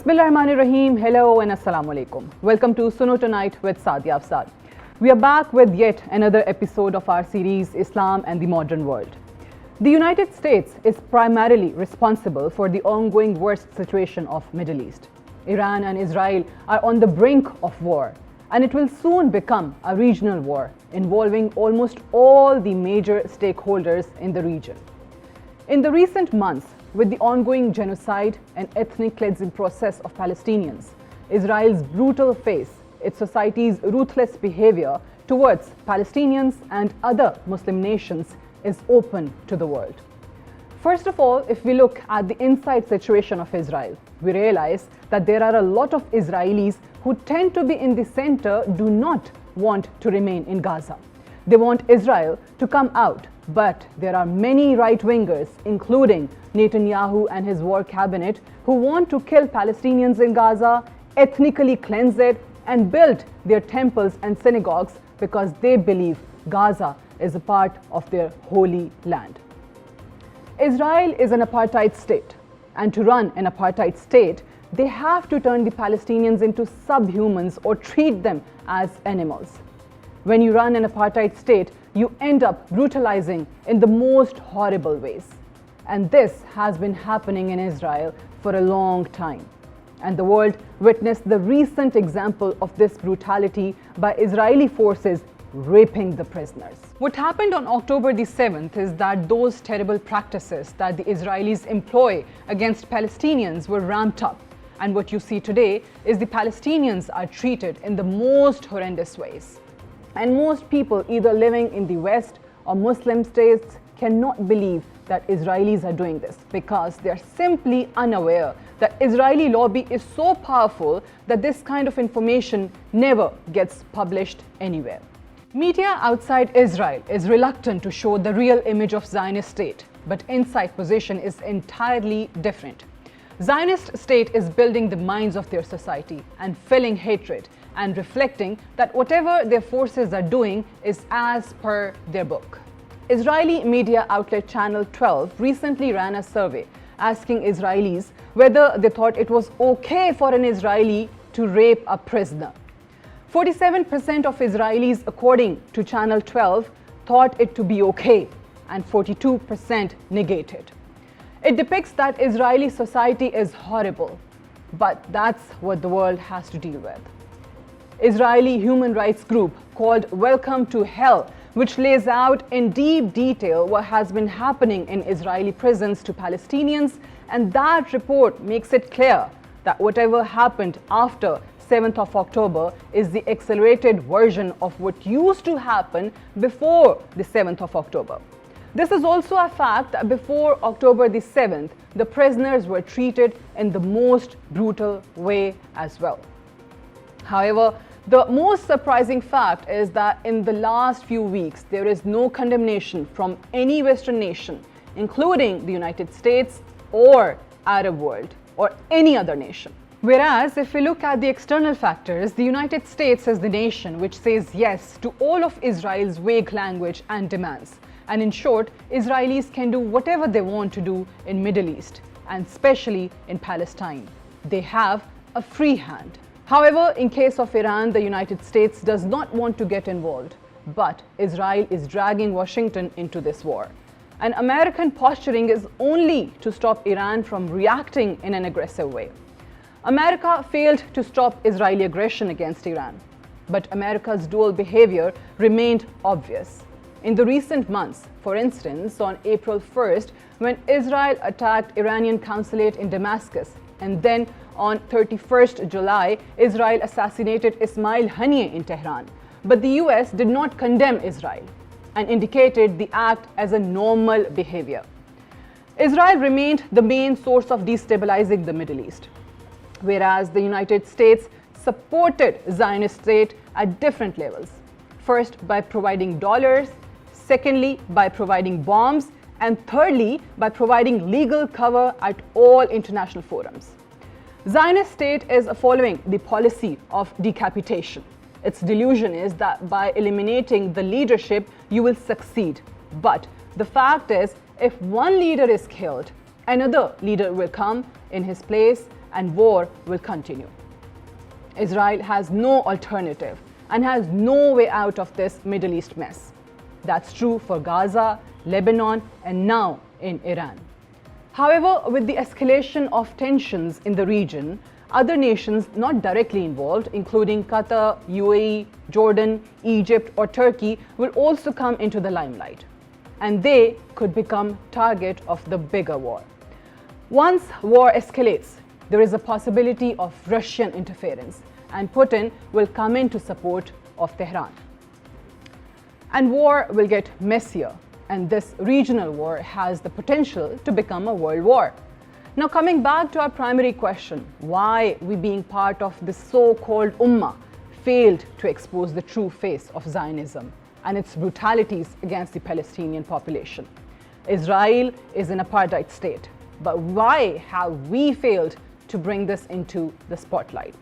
Bismillahirrahmanirrahim. Hello and Assalamu alaikum. Welcome to Suno Tonight with Saadia Afzaal. We are back with yet another episode of our series Islam and the Modern World. The United States is primarily responsible for the ongoing worst situation of Middle East. Iran and Israel are on the brink of war, and it will soon become a regional war involving almost all the major stakeholders in the region. In the recent months, with the ongoing genocide and ethnic cleansing process of Palestinians, Israel's brutal face, its society's ruthless behavior towards Palestinians and other Muslim nations is open to the world. First of all, if we look at the inside situation of Israel, we realize that there are a lot of Israelis who tend to be in the center do not want to remain in Gaza. They want Israel to come out, but there are many right-wingers, including Netanyahu and his war cabinet, who want to kill Palestinians in Gaza, ethnically cleanse it, and build their temples and synagogues because they believe Gaza is a part of their holy land. Israel is an apartheid state, and to run an apartheid state, they have to turn the Palestinians into subhumans or treat them as animals. When you run an apartheid state, you end up brutalizing in the most horrible ways. And this has been happening in Israel for a long time. And the world witnessed the recent example of this brutality by Israeli forces raping the prisoners. What happened on October the 7th is that those terrible practices that the Israelis employ against Palestinians were ramped up. And what you see today is the Palestinians are treated in the most horrendous ways. And most people either living in the West or Muslim states cannot believe that Israelis are doing this because they are simply unaware that Israeli lobby is so powerful that this kind of information never gets published anywhere. Media outside Israel is reluctant to show the real image of Zionist state, but inside position is entirely different. Zionist state is building the minds of their society and filling hatred and reflecting that whatever their forces are doing is as per their book. Israeli media outlet Channel 12 recently ran a survey asking Israelis whether they thought it was okay for an Israeli to rape a prisoner. 47% of Israelis, according to Channel 12, thought it to be okay, and 42% negated. It depicts that Israeli society is horrible, but that's what the world has to deal with. Israeli human rights group called Welcome to Hell, which lays out in deep detail what has been happening in Israeli prisons to Palestinians, and that report makes it clear that whatever happened after 7th of October is the accelerated version of what used to happen before the 7th of October. This is also a fact that before October the 7th, the prisoners were treated in the most brutal way as well. However, the most surprising fact is that in the last few weeks, there is no condemnation from any Western nation, including the United States or Arab world or any other nation. Whereas, if we look at the external factors, the United States is the nation which says yes to all of Israel's vague language and demands. And in short, Israelis can do whatever they want to do in Middle East, and especially in Palestine. They have a free hand. However, in case of Iran, the United States does not want to get involved, but Israel is dragging Washington into this war. And American posturing is only to stop Iran from reacting in an aggressive way. America failed to stop Israeli aggression against Iran, but America's dual behavior remained obvious. In the recent months, for instance, on April 1st, when Israel attacked Iranian consulate in Damascus, and then on 31st July, Israel assassinated Ismail Haniyeh in Tehran. But the US did not condemn Israel and indicated the act as a normal behavior. Israel remained the main source of destabilizing the Middle East, whereas the United States supported Zionist state at different levels. First, by providing dollars, secondly, by providing bombs, and thirdly, by providing legal cover at all international forums. Zionist state is following the policy of decapitation. Its delusion is that by eliminating the leadership, you will succeed. But the fact is, if one leader is killed, another leader will come in his place and war will continue. Israel has no alternative and has no way out of this Middle East mess. That's true for Gaza, Lebanon, and now in Iran. However, with the escalation of tensions in the region, other nations not directly involved, including Qatar, UAE, Jordan, Egypt, or Turkey, will also come into the limelight. And they could become target of the bigger war. Once war escalates, there is a possibility of Russian interference, and Putin will come into support of Tehran. And war will get messier, and this regional war has the potential to become a world war. Now, coming back to our primary question, why we being part of this so-called Ummah failed to expose the true face of Zionism and its brutalities against the Palestinian population. Israel is an apartheid state, but why have we failed to bring this into the spotlight?